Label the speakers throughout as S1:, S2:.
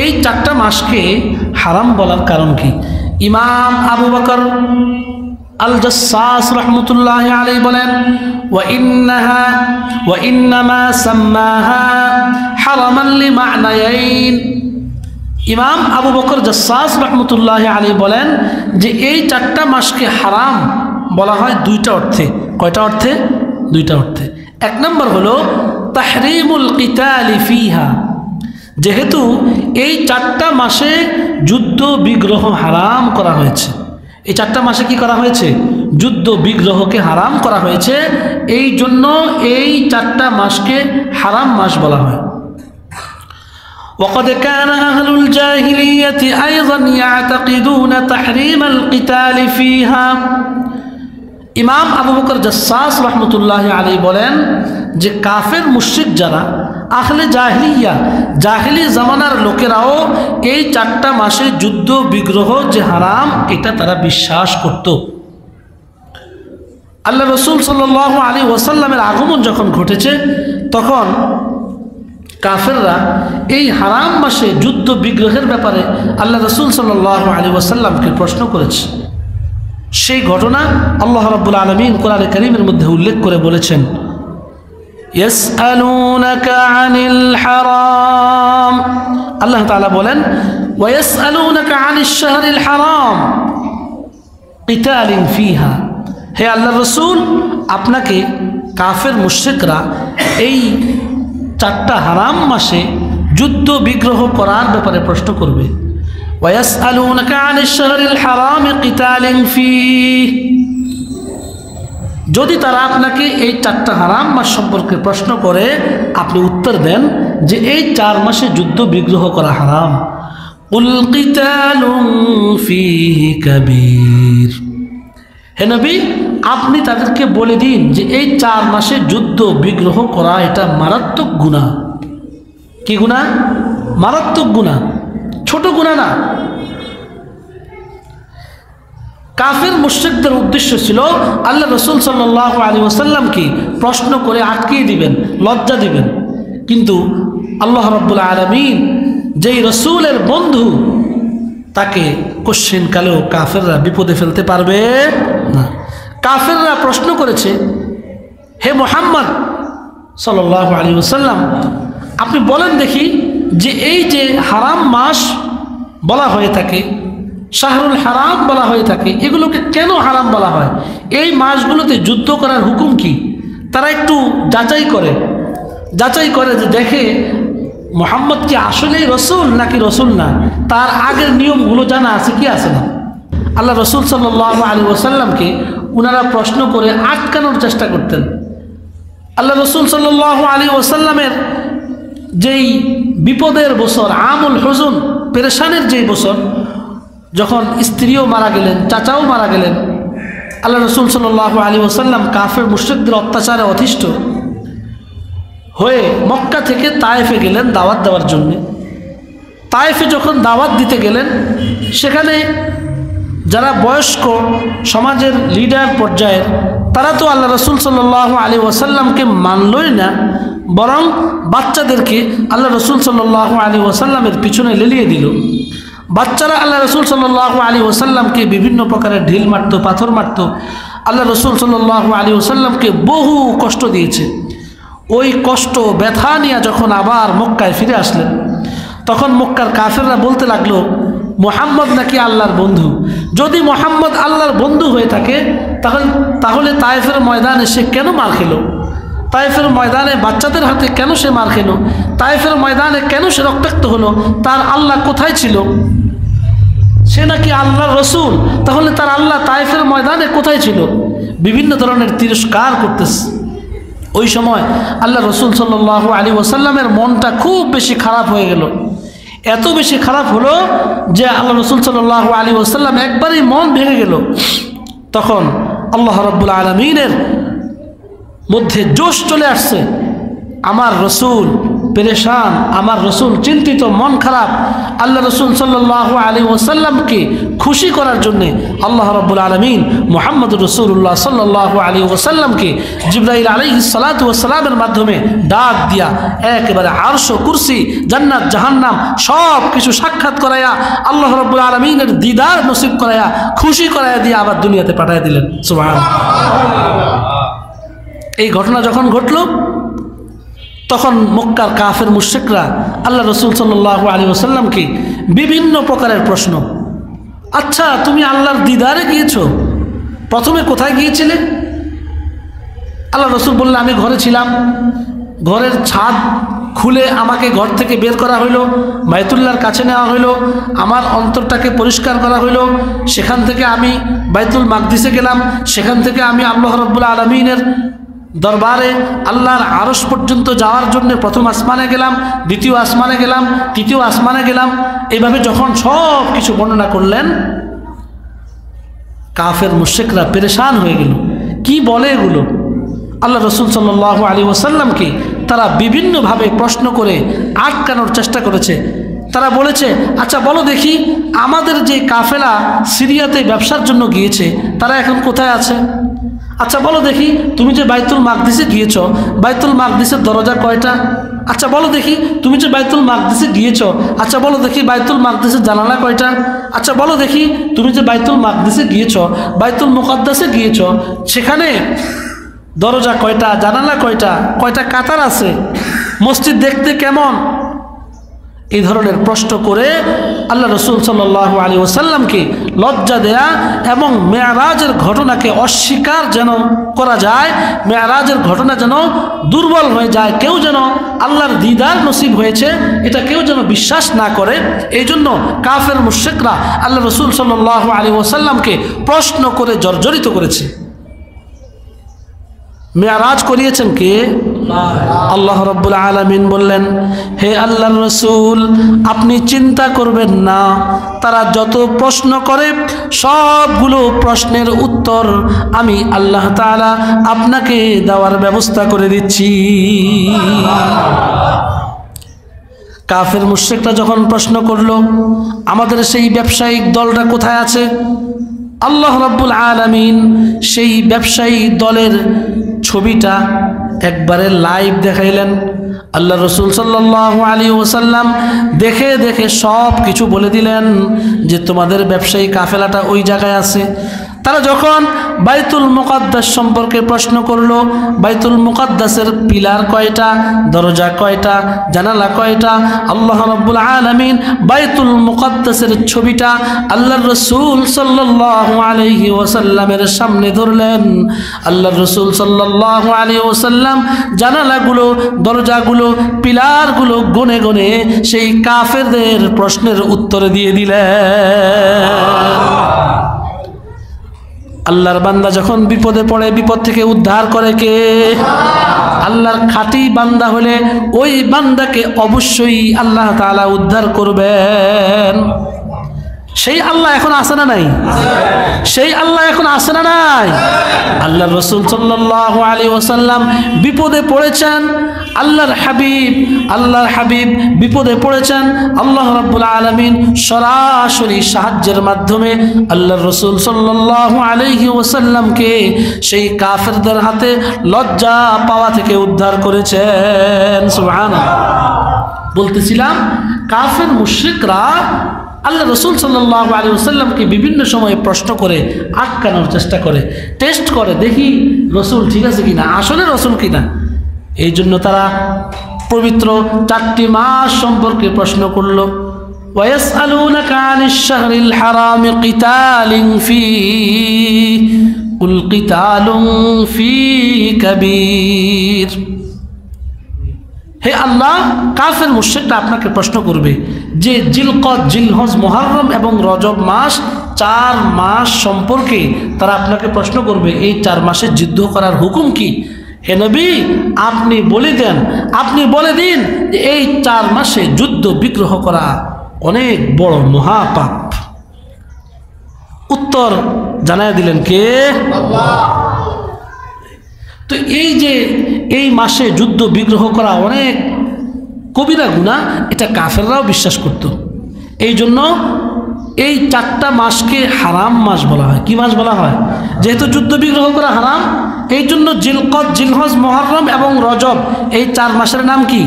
S1: এই 4টা মাসকে হারাম বলার কারণ কি? ইমাম আবু বকর আল জাসসাস রাহমাতুল্লাহি আলাইহি বলেন, ওয়া ইন্নামা সাম্মাহা হারামান লিমা'নায়াইন। ইমাম আবু বকর জাসসাস রাহমাতুল্লাহি আলাইহি বলেন যে এই 4টা মাসকে হারাম বলা হয় 2টা অর্থে। কয়টা অর্থে? 2টা অর্থে। 1 নম্বর হলো তাহরিমুল কিতালি ফিহা, যেহেতু এই 4টা মাসে যুদ্ধ বিগ্রহ হারাম করা হয়েছে। এই 4টা মাসে কি করা হয়েছে? যুদ্ধ বিগ্রহকে হারাম করা হয়েছে। এই জন্য এই 4টা মাসকে হারাম মাস বলা হয়। وقد كان أهل الجاهلية أيضا يعتقدون تحريم القتال فيها। ইমাম আবু বকর জাসসাস রাহমাতুল্লাহি আলাইহি বলেন যে কাফের মুশরিক যারা, আহলে জাহিলিয়া, জাহিলি জামানার লোকেরাও এই 4টা মাসে যুদ্ধ বিগ্রহ যে হারাম এটা তারা বিশ্বাস করত। আল্লাহ রসুল সাল্লাল্লাহু আলাইহি ওয়াসাল্লামের আগমন যখন ঘটেছে তখন কাফেররা এই হারাম মাসে যুদ্ধ বিগ্রহের ব্যাপারে আল্লাহ রসুল সাল্লাল্লাহু আলাইহি ওয়াসাল্লামকে প্রশ্ন করেছে। সেই ঘটনা আল্লাহ রাব্বুল আলামিন কোরআনে কারীমের মধ্যে উল্লেখ করে বলেছেন, ইয়াসআলুনাকা আনিল হারাম। আল্লাহ তাআলা বলেন, ওয়া ইয়াসআলুনাকা আনিশ শাহরিল হারাম কিতালিন ফিহা। হে আল্লাহর রাসূল, আপনাকে কাফের মুশরিকরা এই 4টা হারাম মাসে যুদ্ধ বিগ্রহ করার ব্যাপারে প্রশ্ন করবে। ويسألونك عن الشهر الحرام قتال فيه। যদি তারা আপনাকে এই 4টা হারাম মাস সম্পর্কে প্রশ্ন করে আপনি উত্তর দেন যে এই 4 মাসে যুদ্ধ বিগ্রহ করা হারাম। কুল কিতালুন ফীহি কাবীর। হে নবী, আপনি তাদেরকে বলে দিন যে এই 4 মাসে যুদ্ধ বিগ্রহ করা এটা মারাত্মক গুনাহ। কি গুনাহ? মারাত্মক গুনাহ, ছোট গুনাহ না। কাফের মুশরিকদের উদ্দেশ্য ছিল আল্লাহ রসুল সাল্লাল্লাহু আলাইহি ওয়াসাল্লামকে প্রশ্ন করে আটকিয়ে দিবেন, লজ্জা দিবেন। কিন্তু আল্লাহ রাব্বুল আলামিন যেই রসুলের বন্ধু, তাকে কোশ্চেন কালেও কাফেররা বিপদে ফেলতে পারবে না। কাফেররা প্রশ্ন করেছে, হে মুহাম্মদ সাল্লাল্লাহু আলাইহি ওয়াসাল্লাম, আপনি বলেন দেখি যে এই যে হারাম মাস বলা হয়ে থাকে, শাহরুল হারাম বলা হয়ে থাকে, এগুলোকে কেন হারাম বলা হয়? এই মাসগুলোতে যুদ্ধ করার হুকুম কি? তারা একটু যাচাই করে যে দেখে মুহাম্মদ কি আসলেই রসুল নাকি রসুল না, তার আগের নিয়মগুলো জানা আছে কি আছে না। আল্লাহ রসুল সাল্লাল্লাহু আলাইহি ওয়াসাল্লামকে ওনারা প্রশ্ন করে আটকানোর চেষ্টা করতেন। আল্লাহ রসুল সাল্লাল্লাহু আলাইহি ওয়াসাল্লামের যেই বিপদের বছর, আমুল হুজুন, পেরেশানের যেই বছর, যখন স্ত্রীও মারা গেলেন, চাচাও মারা গেলেন, আল্লাহ রসুল সাল্লাল্লাহু আলাইহি ওয়াসাল্লাম কাফের মুশরিকদের অত্যাচারে অতিষ্ঠ হয়ে মক্কা থেকে তায়েফে গেলেন দাওয়াত দেওয়ার জন্য। তায়েফে যখন দাওয়াত দিতে গেলেন, সেখানে যারা বয়স্ক সমাজের লিডার পর্যায়ের, তারা তো আল্লাহ রসুল সাল্লাল্লাহু আলাইহি ওয়াসাল্লামকে মানলই না, বরং বাচ্চাদেরকে আল্লাহ রসুল সাল্লাল্লাহু আলাইহি ওয়াসাল্লামের পিছনে লেলিয়ে দিল। বাচ্চারা আল্লাহ রসুল সাল্লাল্লাহু আলাইহি ওয়াসাল্লামকে বিভিন্ন প্রকারের ঢিল মারত, পাথর মারত। আল্লাহ রসুল সাল্লাল্লাহু আলাইহি ওয়াসাল্লামকে বহু কষ্ট দিয়েছে। ওই কষ্ট ব্যথা নিয়ে যখন আবার মক্কায় ফিরে আসলেন, তখন মক্কার কাফেররা বলতে লাগলো, মুহাম্মদ নাকি আল্লাহর বন্ধু। যদি মুহাম্মদ আল্লাহর বন্ধু হয়ে থাকে তাহলে তায়েফের ময়দানে সে কেন মার খেলো? তায়েফের ময়দানে বাচ্চাদের হাতে কেন সে মার খেলো? তায়েফের ময়দানে কেন সে রক্তাক্ত হলো? তার আল্লাহ কোথায় ছিল? সে নাকি আল্লাহর রসুল, তাহলে তার আল্লাহ তায়েফের ময়দানে কোথায় ছিল? বিভিন্ন ধরনের তিরস্কার করতেছে। ওই সময় আল্লাহ রসুল সাল্লাল্লাহু আলাইহি ওয়াসাল্লামের মনটা খুব বেশি খারাপ হয়ে গেল। এত বেশি খারাপ হলো যে আল্লাহ রসুল সাল্লাল্লাহু আলাইহি ওয়াসাল্লাম একবারই মন ভেঙে গেল। তখন আল্লাহ রাব্বুল আলামিনের মধ্যে জোশ চলে আসছে, আমার রসুল পেরেশান, আমার রসুল চিন্তিত, মন খারাপ। আল্লাহ রসুল সাল্লাল্লাহু আলাইহি ওয়াসাল্লামকে খুশি করার জন্যে আল্লাহ রাব্বুল আলামিন মুহাম্মদ রাসূলুল্লাহ সাল্লাল্লাহু আলাইহি ওয়াসাল্লামকে জিবরাইল আলাইহিস সালাতু ওয়াস সালামের মাধ্যমে ডাক দিয়া একেবারে আরশ, কুরসি, জান্নাত, জাহান্নাম সব কিছু সাক্ষাৎ করায়া আল্লাহ রাব্বুল আলামিনের দিদার নসিব করায়া খুশি করায়া দিয়ে আবার দুনিয়াতে পাঠায় দিলেন। সুবহানাল্লাহ। এই ঘটনা যখন ঘটল তখন মক্কার কাফের মুশরিকরা আল্লাহ রসুল সাল্লাল্লাহু আলাইহি ওয়াসাল্লামকে বিভিন্ন প্রকারের প্রশ্ন, আচ্ছা তুমি আল্লাহর দিদারে গিয়েছো, প্রথমে কোথায় গিয়েছিলে? আল্লাহ রসুল বললেন আমি ঘরে ছিলাম, ঘরের ছাদ খুলে আমাকে ঘর থেকে বের করা হইলো, বাইতুল্লাহর কাছে নেওয়া হইলো, আমার অন্তরটাকে পরিষ্কার করা হইলো, সেখান থেকে আমি বাইতুল মাকদিসে গেলাম, সেখান থেকে আমি আল্লাহ রাব্বুল আলামিনের দরবারে আল্লাহর আরশ পর্যন্ত যাওয়ার জন্য প্রথম আসমানে গেলাম, দ্বিতীয় আসমানে গেলাম, তৃতীয় আসমানে গেলাম। এইভাবে যখন সব কিছু বর্ণনা করলেন কাফের মুশরিকরা পেরেশান হয়ে গেল, কি বলে এগুলো? আল্লাহ রসুল সাল্লাল্লাহু আলাইহি ওয়াসাল্লামকে তারা বিভিন্নভাবে প্রশ্ন করে আটকানোর চেষ্টা করেছে। তারা বলেছে, আচ্ছা বলো দেখি আমাদের যে কাফেলা সিরিয়াতে ব্যবসার জন্য গিয়েছে তারা এখন কোথায় আছে? আচ্ছা বলো দেখি তুমি যে বাইতুল মাকদিসে গিয়েছ, বাইতুল মাকদিসের দরজা কয়টা? আচ্ছা বলো দেখি তুমি যে বাইতুল মাকদিসে গিয়েছ, আচ্ছা বলো দেখি বাইতুল মাকদিসের জানালা কয়টা? আচ্ছা বলো দেখি তুমি যে বাইতুল মাকদিসে গিয়েছ, বাইতুল মুকাদ্দাসে গিয়েছ, সেখানে দরজা কয়টা, জানালা কয়টা, কয়টা কাতার আছে, মসজিদ দেখতে কেমন? এই ধরনের প্রশ্ন করে আল্লাহ রসুল সাল্লাল্লাহু আলাইহি ওয়াসাল্লামকে লজ্জা দেয়া এবং মেরাজের ঘটনাকে অস্বীকার যেন করা যায়, মেরাজের ঘটনা যেন দুর্বল হয়ে যায়, কেউ যেন আল্লাহর দিদার নসিব হয়েছে এটা কেউ যেন বিশ্বাস না করে, এই জন্য কাফের মুশরিকরা আল্লাহ রসুল সাল্লাল্লাহু আলাইহি ওয়াসাল্লামকে প্রশ্ন করে জর্জরিত করেছে। মেরাজ করিয়েছেন কে? আল্লাহ রাব্বুল আলামিন বললেন, হে আল্লাহর রাসূল আপনি চিন্তা করবেন না, তারা যত প্রশ্ন করে সবগুলো প্রশ্নের উত্তর আমি আল্লাহ তাআলা আপনাকে দেওয়ার ব্যবস্থা করে দিচ্ছি। কাফের মুশরিকরা যখন প্রশ্ন করলো আমাদের সেই ব্যবসায়িক দলটা কোথায় আছে, আল্লাহ রাব্বুল আলামিন সেই ব্যবসায়ী দলের ছবিটা একবারে লাইভ দেখাইলেন। আল্লাহ রসুল সাল্লাল্লাহু আলাইহি ওয়াসাল্লাম দেখে দেখে সব কিছু বলে দিলেন যে তোমাদের ব্যবসায়ী কাফেলাটা ওই জায়গায় আছে। তারা যখন বাইতুল মুকাদ্দাস সম্পর্কে প্রশ্ন করলো, বাইতুল মুকাদ্দাসের পিলার কয়টা, দরজা কয়টা, জানালা কয়টা, আল্লাহ রাব্বুল আলামিন বাইতুল মুকাদ্দাসের ছবিটা আল্লাহর রাসূল সাল্লাল্লাহু আলাইহি ওয়াসাল্লামের সামনে ধরলেন। আল্লাহর রাসূল সাল্লাল্লাহু আলাইহি ওয়াসাল্লাম জানালাগুলো, দরজাগুলো, পিলারগুলো গনে গনে সেই কাফেরদের প্রশ্নের উত্তর দিয়ে দিলেন। আল্লাহর বান্দা যখন বিপদে পড়ে বিপদ থেকে উদ্ধার করে কে? আল্লাহর খাঁটি বান্দা হলে ওই বান্দাকে অবশ্যই আল্লাহ তাআলা উদ্ধার করবেন। সেই আল্লাহ এখন আছে না নাই? সেই আল্লাহ এখন আছে না নাই? আল্লাহর রাসূল সাল্লাল্লাহু আলাইহি ওয়াসাল্লাম বিপদে পড়েছেন, আল্লাহর হাবিব বিপদে পড়েছেন, আল্লাহ রাব্বুল আলামিন সরাসরি সাহায্যের মাধ্যমে আল্লাহর রাসূল সাল্লাল্লাহু আলাইহি ওয়াসাল্লামকে সেই কাফেরদের হাতে লজ্জা পাওয়া থেকে উদ্ধার করেছেন। সুবহানাল্লাহ। বলতেছিলাম কাফের মুশরিকরা আল্লাহ রসুল সাল্লাল্লাহু আলাইহি ওয়াসাল্লামকে বিভিন্ন সময়ে প্রশ্ন করে আটকানোর চেষ্টা করে, টেস্ট করে, দেখি রসুল ঠিক আছে কিনা, আসলে রসুল কিনা। এই জন্য তারা পবিত্র 4টি মাস সম্পর্কে প্রশ্ন করলো। ওয়ায়াসআলুনাকা আনিশ শাহরিল হারামি কিতালিন ফীহি কুল কিতালুন ফীহি কাবীর। হে আল্লাহ, কাফের মুশরিকরা আপনাকে প্রশ্ন করবে যে জিলকদ, জিলহজ, মুহররম এবং রজব মাস 4 মাস সম্পর্কে তারা আপনাকে প্রশ্ন করবে এই 4 মাসে যুদ্ধ করার হুকুম কি? হে নবী আপনি বলে দিন যে এই 4 মাসে যুদ্ধ বিগ্রহ করা অনেক বড় মহাপাপ। উত্তর জানায় দিলেন কে? আল্লাহ। তো এই যে এই মাসে যুদ্ধ বিগ্রহ করা অনেক কবিরা গুনাহ, এটা কাফেররাও বিশ্বাস করত। এই জন্য এই 4টা মাসকে হারাম মাস বলা হয়। কি মাস বলা হয়? যেহেতু যুদ্ধ বিগ্রহ করা হারাম, এই জন্য জিলকদ, জিলহজ, মুহররম এবং রজব, এই 4 মাসের নাম কি?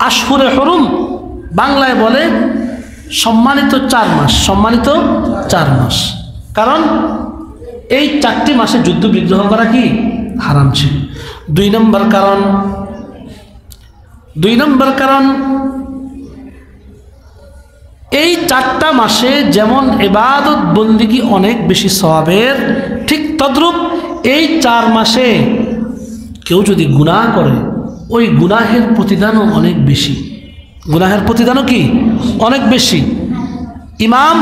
S1: আশহুরে হুরুম। বাংলায় বলে সম্মানিত 4 মাস, সম্মানিত 4 মাস। কারণ এই 4টি মাসে যুদ্ধ বিগ্রহ করা কি হারাম ছিল। 2 নম্বর কারণ এই 4টা মাসে যেমন ইবাদত বন্দিগি অনেক বেশি সওয়াবের, ঠিক তদ্রূপ এই 4 মাসে কেউ যদি গুনাহ করে ওই গুনাহের প্রতিদানও অনেক বেশি। গুনাহের প্রতিদানও কি অনেক বেশি। ইমাম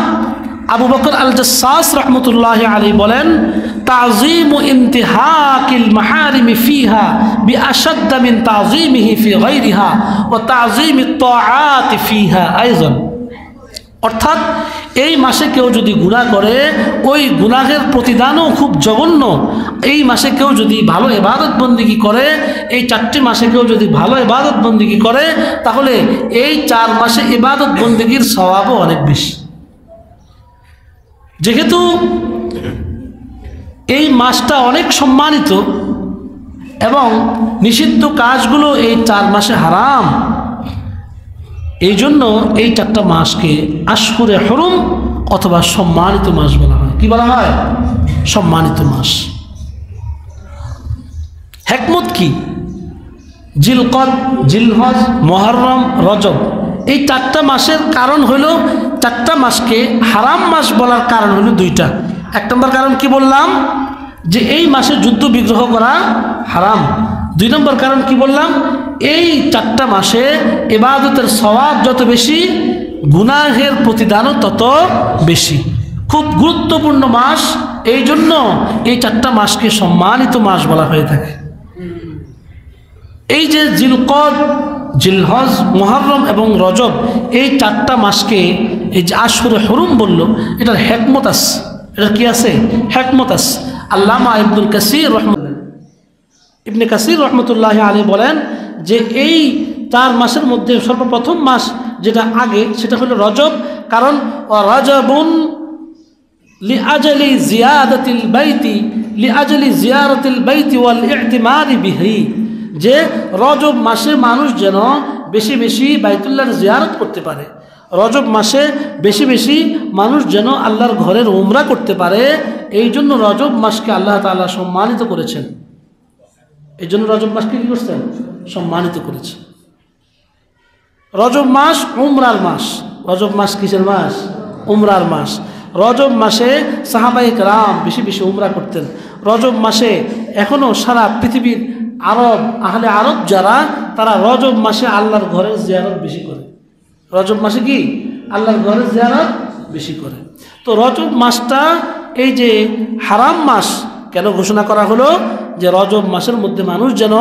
S1: আবু বকর আল জাসসাস রহমতুল্লাহ আলাইহি বলেন, তাযীমু ইনতিহাকিল মাহারিমি ফিহা বিআশাদ্দ মিন তাযীমিহি ফি গায়রিহা ওয়া তাযীমিত তাআতি ফিহা আইযান। অর্থাৎ এই মাসে কেউ যদি গুনাহ করে ওই গুনাহের প্রতিদানও খুব জঘন্য। এই মাসে কেউ যদি ভালো ইবাদত বন্দেগী করে, এই 4টি মাসে কেউ যদি ভালো ইবাদত বন্দেগী করে, তাহলে এই 4 মাসে ইবাদত বন্দেগীর সওয়াবও অনেক বেশি। যেহেতু এই মাসটা অনেক সম্মানিত এবং নিষিদ্ধ কাজগুলো এই 4 মাসে হারাম, এই জন্য এই 4টা মাসকে আশহুরে হুরুম অথবা সম্মানিত মাস বলা হয়। কি বলা হয়? সম্মানিত মাস। হিকমত কি? জিলকদ, জিলহজ, মুহররম, রজব, এই 4টা মাসের কারণ হলো, 4টা মাসকে হারাম মাস বলার কারণ হলো 2টা। 1 নম্বর কারণ কি বললাম? যে এই মাসে যুদ্ধ বিগ্রহ করা হারাম। 2 নম্বর কারণ কি বললাম? এই 4টা মাসে ইবাদতের সওয়াব যত বেশি, গুনাহের প্রতিদানও তত বেশি। খুব গুরুত্বপূর্ণ মাস, এই জন্য এই 4টা মাসকে সম্মানিত মাস বলা হয়ে থাকে। এই যে জিলকদ, জিলহজ, মুহররম এবং রজব, এই 4টা মাসকে এই যে আশহুরে হুরুম বলল, এটার হিকমত আছে। এটা কি আছে? হিকমত আছে। আল্লামা ইবনে কাসির রহমতুল্লাহ আলাইহি বলেন যে এই 4 মাসের মধ্যে সর্বপ্রথম মাস যেটা আগে সেটা হলো রজব। কারণ রজবুন লিআজলি জিয়াদাতিল বাইতি, লিআজলি জিয়ারাতিল বাইতি ওয়াল ইতিমারি বিহি, যে রজব মাসে মানুষ যেন বেশি বেশি বাইতুল্লাহর জিয়ারত করতে পারে, রজব মাসে বেশি বেশি মানুষ যেন আল্লাহর ঘরের উমরা করতে পারে, এই জন্য রজব মাসকে আল্লাহ তাআলা সম্মানিত করেছেন। এই জন্য রজব মাসকে কি করছেন? সম্মানিত করেছেন। রজব মাস উমরার মাস। রজব মাস কিসের মাস? উমরার মাস। রজব মাসে সাহাবায়ে কেরাম বেশি বেশি উমরা করতেন। রজব মাসে এখনও সারা পৃথিবীর আরব, আহলে আরব যারা, তারা রজব মাসে আল্লাহর ঘরের জিয়ারত বেশি করে। রজব মাসে কি আল্লাহর ঘরের জিয়ারত বেশি করে। তো রজব মাসটা এই যে হারাম মাস কেন ঘোষণা করা হলো? যে রজব মাসের মধ্যে মানুষ যেন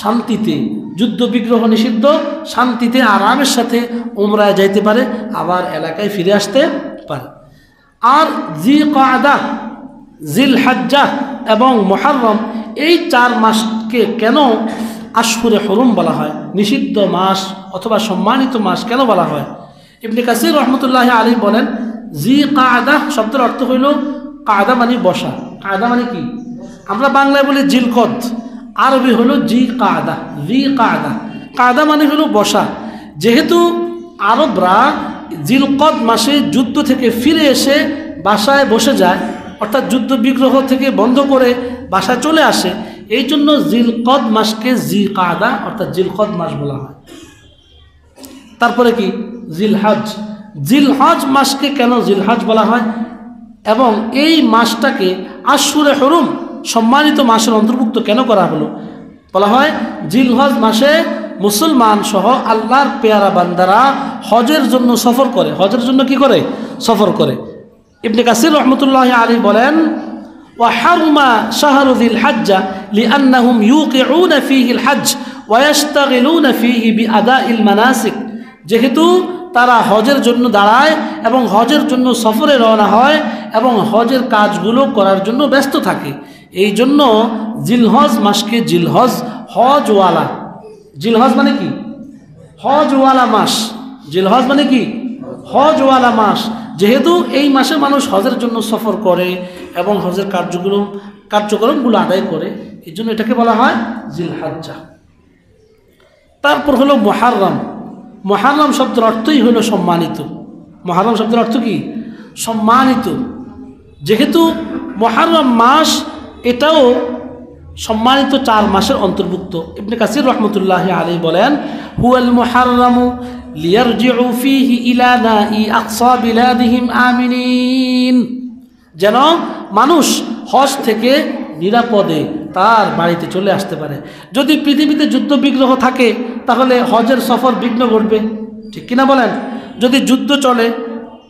S1: শান্তিতে, যুদ্ধ বিগ্রহ নিষিদ্ধ, শান্তিতে আরামের সাথে উমরায় যাইতে পারে, আবার এলাকায় ফিরে আসতে পারে। আর জিলকাদা, জিলহজ্জা এবং মুহররম, এই 4 মাসকে কেন আশহুরে হুরুম বলা হয়, নিষিদ্ধ মাস অথবা সম্মানিত মাস কেন বলা হয়? ইবনে কাসির রহমতুল্লাহ আলাইহি বলেন, জিলকাদা শব্দের অর্থ হইল কাদা মানে বসা। কাদা মানে কি? আমরা বাংলায় বলি জিলকদ, আরবি হলো জি কাদা, জি কাদা। কাদা মানে হলো বসা। যেহেতু আরবরা জিলকদ মাসে যুদ্ধ থেকে ফিরে এসে বাসায় বসে যায়, অর্থাৎ যুদ্ধ বিগ্রহ থেকে বন্ধ করে বাসায় চলে আসে, এই জন্য জিলকদ মাসকে জি কাদা অর্থাৎ জিলকদ মাস বলা হয়। তারপরে কি জিলহজ, জিলহজ মাসকে কেন জিলহজ বলা হয় এবং এই মাসটাকে আশহুরে হুরুম সম্মানিত মাসের অন্তর্ভুক্ত কেন করা হলো? বলা হয় জিলহজ মাসে মুসলমান সহ আল্লাহর পেয়ারা বান্দারা হজের জন্য সফর করে। হজের জন্য কি করে? সফর করে। ইবনে কাসির রহমতুল্লাহ আলাইহি বলেন, ওয়া হারুমা শাহরু যিল হজ্জা লিআন্নাহুম ইউকিউনা ফীহিল হজ্জ ওয়া ইশতাগিলুনা ফীহি বিআদাইল মানাসিক, যেহেতু তারা হজের জন্য দাঁড়ায় এবং হজের জন্য সফরে রওনা হয় এবং হজের কাজগুলো করার জন্য ব্যস্ত থাকে, এই জন্য জিলহজ মাসকে জিলহজ, হজওয়ালা। জিলহজ মানে কি? হজওয়ালা মাস। জিলহজ মানে কি? হজওয়ালা মাস। যেহেতু এই মাসে মানুষ হজের জন্য সফর করে এবং হজের কার্যক্রমগুলো আদায় করে, এই জন্য এটাকে বলা হয় জিলহজ্জা। তারপর হলো মুহাররম। মুহাররম শব্দের অর্থই হলো সম্মানিত। মুহাররম শব্দের অর্থ কি? সম্মানিত। যেহেতু মুহাররম মাস এটাও সম্মানিত 4 মাসের অন্তর্ভুক্ত। ইবনে কাসির রহমতুল্লাহি আলাইহি বলেন, হুয়াল মুহাররমু লিয়ারজিউ ফীহি ইলা নাই আকসা বিলাদিহিম আমিনিন, যেন মানুষ হজ থেকে নিরাপদে তার বাড়িতে চলে আসতে পারে। যদি পৃথিবীতে যুদ্ধ বিগ্রহ থাকে তাহলে হজের সফর বিঘ্ন ঘটবে, ঠিক কিনা বলেন? যদি যুদ্ধ চলে,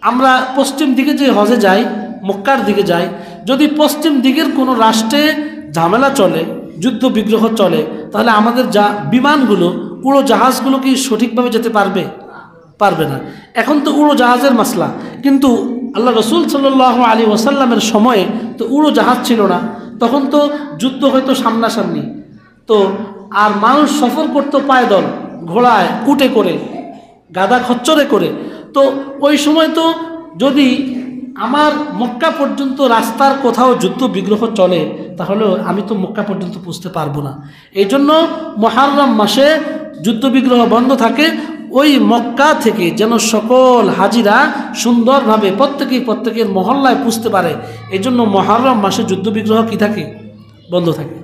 S1: আমরা পশ্চিম দিকে যে হজে যাই, মক্কার দিকে যাই, যদি পশ্চিম দিকের কোনো রাষ্ট্রে ঝামেলা চলে, যুদ্ধ বিগ্রহ চলে, তাহলে আমাদের বিমানগুলো, উড়োজাহাজগুলো কি সঠিকভাবে যেতে পারবে? পারবে না। এখন তো উড়োজাহাজের মাসলা, কিন্তু আল্লাহ রসুল সাল্লাল্লাহু আলাইহি ওয়াসাল্লামের সময়ে তো উড়োজাহাজ ছিল না, তখন তো যুদ্ধ হয়তো সামনাসামনি। তো আর মানুষ সফর করতো পায়দল, ঘোড়ায়, উটে করে, গাদা খচ্চরে করে। তো ওই সময় তো যদি আমার মক্কা পর্যন্ত রাস্তার কোথাও যুদ্ধ বিগ্রহ চলে, তাহলে আমি তো মক্কা পর্যন্ত পৌঁছতে পারবো না। এই জন্য মুহাররম মাসে যুদ্ধ বিগ্রহ বন্ধ থাকে। ওই মক্কা থেকে যেন সকল হাজিরা সুন্দরভাবে প্রত্যেকের মহল্লায় পুষতে পারে, এই জন্য মুহাররম মাসে যুদ্ধ বিগ্রহ কি থাকে? বন্ধ থাকে।